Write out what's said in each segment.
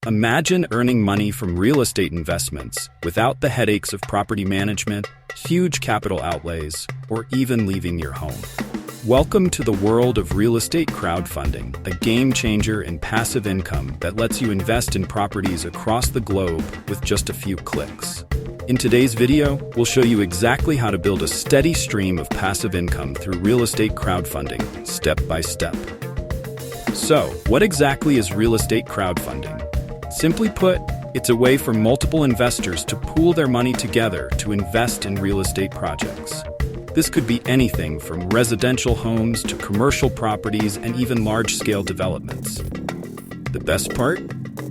Imagine earning money from real estate investments without the headaches of property management, huge capital outlays, or even leaving your home. Welcome to the world of real estate crowdfunding, a game changer in passive income that lets you invest in properties across the globe with just a few clicks. In today's video, we'll show you exactly how to build a steady stream of passive income through real estate crowdfunding, step by step. So, what exactly is real estate crowdfunding? Simply put, it's a way for multiple investors to pool their money together to invest in real estate projects. This could be anything from residential homes to commercial properties and even large-scale developments. The best part?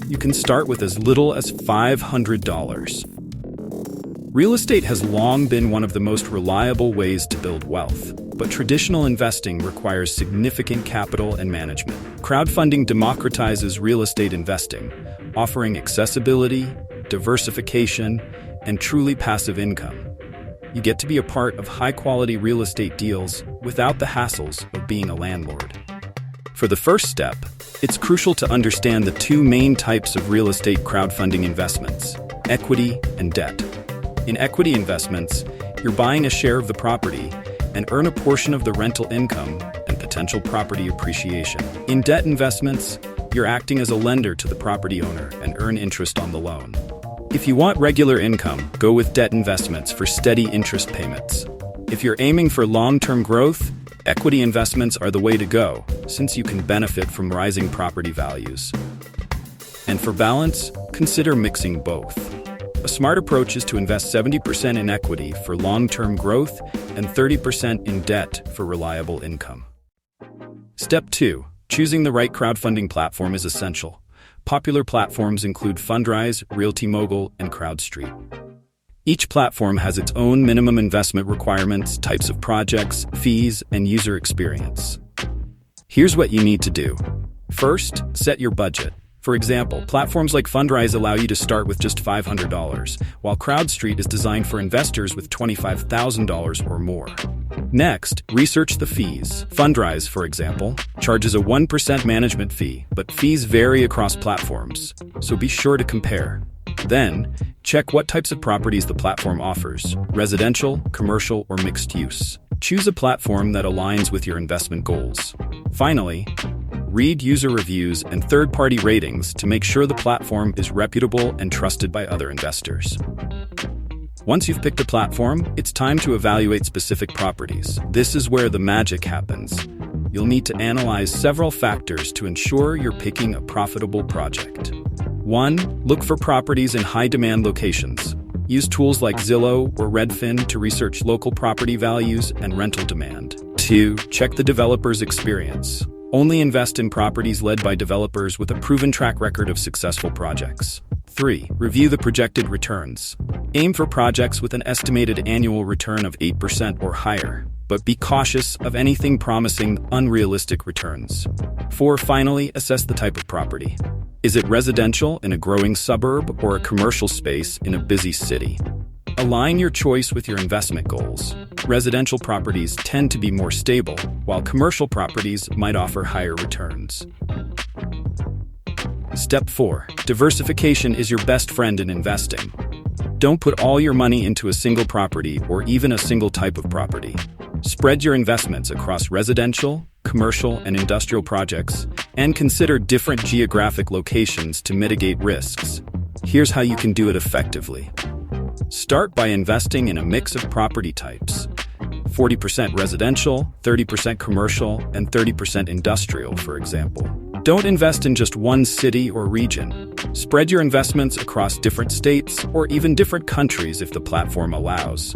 You can start with as little as $500. Real estate has long been one of the most reliable ways to build wealth, but traditional investing requires significant capital and management. Crowdfunding democratizes real estate investing, offering accessibility, diversification, and truly passive income. You get to be a part of high-quality real estate deals without the hassles of being a landlord. For the first step, it's crucial to understand the two main types of real estate crowdfunding investments: equity and debt. In equity investments, you're buying a share of the property and earn a portion of the rental income and potential property appreciation. In debt investments, you're acting as a lender to the property owner and earn interest on the loan. If you want regular income, go with debt investments for steady interest payments. If you're aiming for long-term growth, equity investments are the way to go, since you can benefit from rising property values. And for balance, consider mixing both. A smart approach is to invest 70% in equity for long-term growth and 30% in debt for reliable income. Step 2. Choosing the right crowdfunding platform is essential. Popular platforms include Fundrise, Realty Mogul, and CrowdStreet. Each platform has its own minimum investment requirements, types of projects, fees, and user experience. Here's what you need to do. First, set your budget. For example, platforms like Fundrise allow you to start with just $500, while CrowdStreet is designed for investors with $25,000 or more. Next, research the fees. Fundrise, for example, charges a 1% management fee, but fees vary across platforms, so be sure to compare. Then, check what types of properties the platform offers: residential, commercial, or mixed use. Choose a platform that aligns with your investment goals. Finally, read user reviews and third-party ratings to make sure the platform is reputable and trusted by other investors. Once you've picked a platform, it's time to evaluate specific properties. This is where the magic happens. You'll need to analyze several factors to ensure you're picking a profitable project. 1. Look for properties in high-demand locations. Use tools like Zillow or Redfin to research local property values and rental demand. 2. Check the developer's experience. Only invest in properties led by developers with a proven track record of successful projects. 3. Review the projected returns. Aim for projects with an estimated annual return of 8% or higher, but be cautious of anything promising unrealistic returns. 4. Finally, assess the type of property. Is it residential in a growing suburb or a commercial space in a busy city? Align your choice with your investment goals. Residential properties tend to be more stable, while commercial properties might offer higher returns. Step 4. Diversification is your best friend in investing. Don't put all your money into a single property or even a single type of property. Spread your investments across residential, commercial, and industrial projects, and consider different geographic locations to mitigate risks. Here's how you can do it effectively. Start by investing in a mix of property types: 40% residential, 30% commercial, and 30% industrial, for example. Don't invest in just one city or region. Spread your investments across different states or even different countries if the platform allows.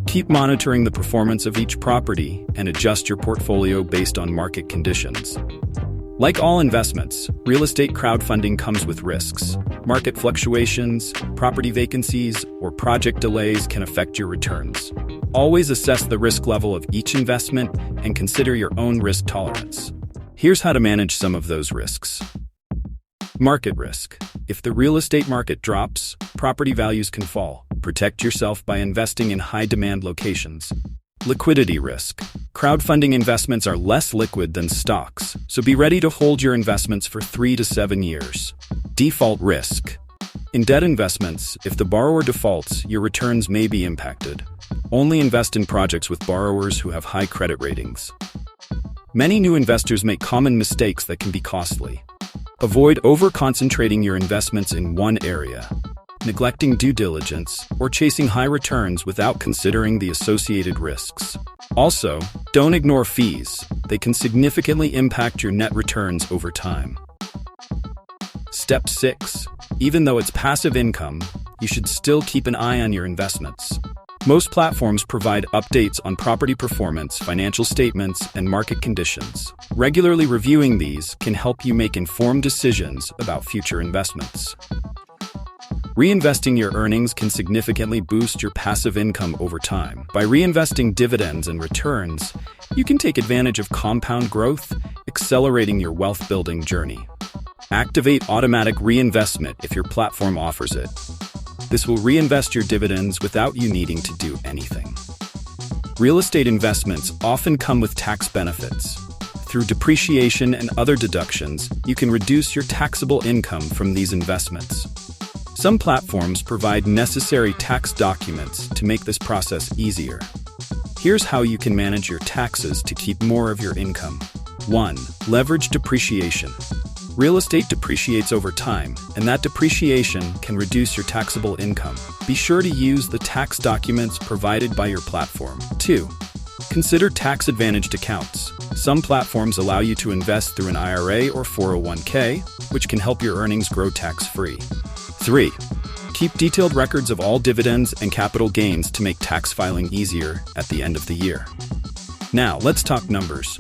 Keep monitoring the performance of each property and adjust your portfolio based on market conditions. Like all investments, real estate crowdfunding comes with risks. Market fluctuations, property vacancies, or project delays can affect your returns. Always assess the risk level of each investment and consider your own risk tolerance. Here's how to manage some of those risks. Market risk. If the real estate market drops, property values can fall. Protect yourself by investing in high-demand locations. Liquidity risk. Crowdfunding investments are less liquid than stocks, so be ready to hold your investments for 3 to 7 years. Default risk. In debt investments, if the borrower defaults, your returns may be impacted. Only invest in projects with borrowers who have high credit ratings. Many new investors make common mistakes that can be costly. Avoid over-concentrating your investments in one area, neglecting due diligence, or chasing high returns without considering the associated risks. Also, don't ignore fees. They can significantly impact your net returns over time. Step 6. Even though it's passive income, you should still keep an eye on your investments. Most platforms provide updates on property performance, financial statements, and market conditions. Regularly reviewing these can help you make informed decisions about future investments. Reinvesting your earnings can significantly boost your passive income over time. By reinvesting dividends and returns, you can take advantage of compound growth, accelerating your wealth-building journey. Activate automatic reinvestment if your platform offers it. This will reinvest your dividends without you needing to do anything. Real estate investments often come with tax benefits. Through depreciation and other deductions, you can reduce your taxable income from these investments. Some platforms provide necessary tax documents to make this process easier. Here's how you can manage your taxes to keep more of your income. 1. Leverage depreciation. Real estate depreciates over time, and that depreciation can reduce your taxable income. Be sure to use the tax documents provided by your platform. 2. Consider tax-advantaged accounts. Some platforms allow you to invest through an IRA or 401k, which can help your earnings grow tax-free. 3. Keep detailed records of all dividends and capital gains to make tax filing easier at the end of the year. Now, let's talk numbers.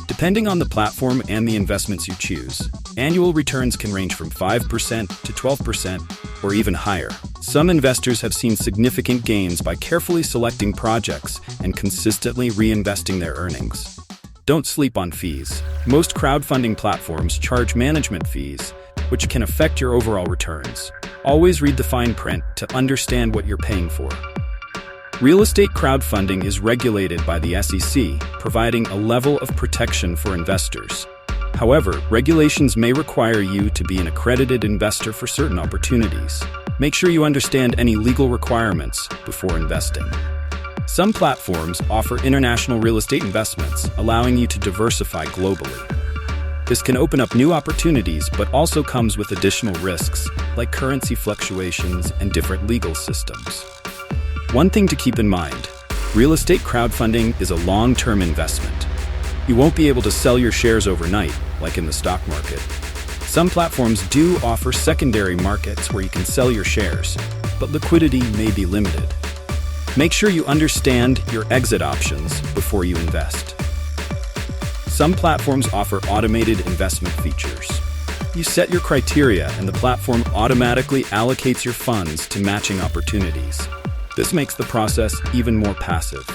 Depending on the platform and the investments you choose, annual returns can range from 5% to 12% or even higher. Some investors have seen significant gains by carefully selecting projects and consistently reinvesting their earnings. Don't sleep on fees. Most crowdfunding platforms charge management fees, which can affect your overall returns. Always read the fine print to understand what you're paying for. Real estate crowdfunding is regulated by the SEC, providing a level of protection for investors. However, regulations may require you to be an accredited investor for certain opportunities. Make sure you understand any legal requirements before investing. Some platforms offer international real estate investments, allowing you to diversify globally. This can open up new opportunities, but also comes with additional risks, like currency fluctuations and different legal systems. One thing to keep in mind, real estate crowdfunding is a long-term investment. You won't be able to sell your shares overnight, like in the stock market. Some platforms do offer secondary markets where you can sell your shares, but liquidity may be limited. Make sure you understand your exit options before you invest. Some platforms offer automated investment features. You set your criteria and the platform automatically allocates your funds to matching opportunities. This makes the process even more passive.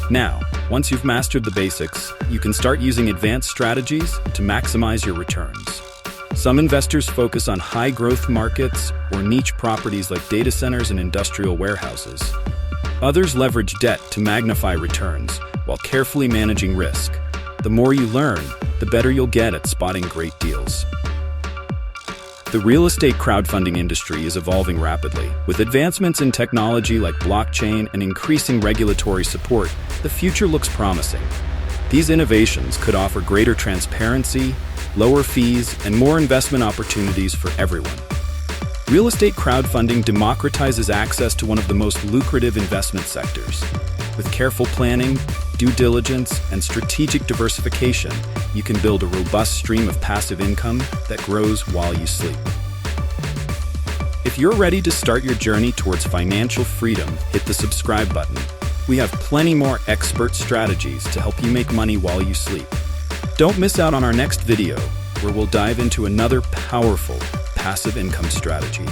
Now, once you've mastered the basics, you can start using advanced strategies to maximize your returns. Some investors focus on high-growth markets or niche properties like data centers and industrial warehouses. Others leverage debt to magnify returns while carefully managing risk. The more you learn, the better you'll get at spotting great deals. The real estate crowdfunding industry is evolving rapidly. With advancements in technology like blockchain and increasing regulatory support, the future looks promising. These innovations could offer greater transparency, lower fees, and more investment opportunities for everyone. Real estate crowdfunding democratizes access to one of the most lucrative investment sectors. With careful planning, due diligence, and strategic diversification, you can build a robust stream of passive income that grows while you sleep. If you're ready to start your journey towards financial freedom, hit the subscribe button. We have plenty more expert strategies to help you make money while you sleep. Don't miss out on our next video, where we'll dive into another powerful passive income strategy.